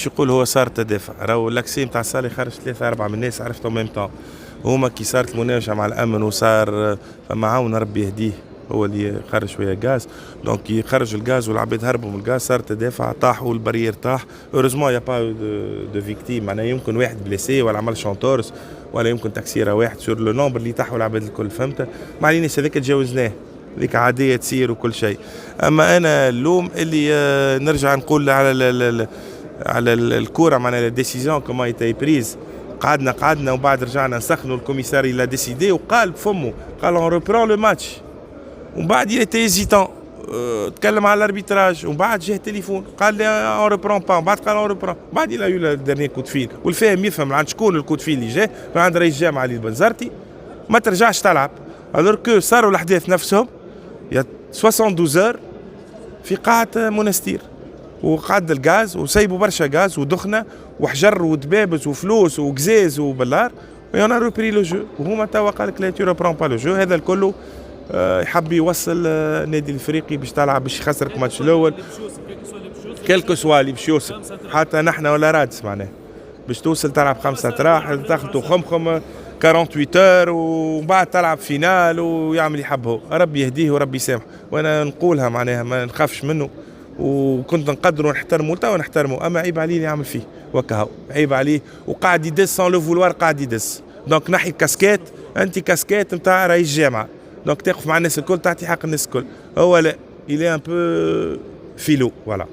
باش يقول هو صار تدافع، راهو لاكسي نتاع صالح خرج 3 4 من الناس عرفتهم ميم طون. هما كي صارت المناوشة مع الأمن وصار فما عاون ربي يهديه هو اللي خرج شوية غاز، دونك يخرج الغاز والعباد هربوا من الغاز صار تدافع طاحوا البريير طاح. هوريزمون يا با دو فيكتيم، معناها يمكن واحد بليسي ولا عمل شونتورس ولا يمكن تكسيره واحد سور لو نومبر اللي طاحوا العباد الكل فهمت. ما عليناش هذاك تجاوزناه، هذيك عادية تصير وكل شيء. أما أنا اللوم اللي نرجع نقول على الكورة معناها الديسيزيون كومون ايتاي بريز. قعدنا وبعد رجعنا نسخنوا الكوميساري لا ديسيدي وقال بفمه قال اون ريبرون لو ماتش، ومن بعد يتي ايزيتون تكلم على الاربيتراج ومن بعد جاه تليفون قال لي اون ريبرون با، ومن بعد قال اون ريبرون، بعد يلا يو الدرني كود فيل والفاهم يفهم عند شكون الكود فيل اللي جاه من عند رئيس الجامعه علي البنزرتي ما ترجعش تلعب. الور كو صاروا الاحداث نفسهم يا 72 اور في قاعه منستير وقعد الغاز وسيبوا برشا غاز ودخنه وحجر ودبابز وفلوس وقزاز وبلار ويانا روبري لو جو، وهما توا قال لك لا تو ريبرون با لو جو. هذا الكل يحب يوصل النادي الافريقي باش تلعب باش يخسرك الماتش الاول كيلكو سوا اللي باش يوصل، حتى نحن ولا رادس معناه باش توصل تلعب 5 تراح تاخذوا خمخم 48 اور ومن بعد تلعب فينال ويعمل يحبه. ربي يهديه وربي يسامحه، وانا نقولها معناها ما نخافش منه وكنت نقدره ونحترمه وتوا نحترمه. اما عيب عليه اللي يعمل فيه وكهو، عيب عليه وقاعد يدس سون لو فولوار قاعد يدس. دونك نحي الكاسكيت، انت كاسكيت نتاع رئيس الجامعه، دونك تقف مع الناس الكل تعطي حق الناس الكل. هو لا، il est un peu philo voilà.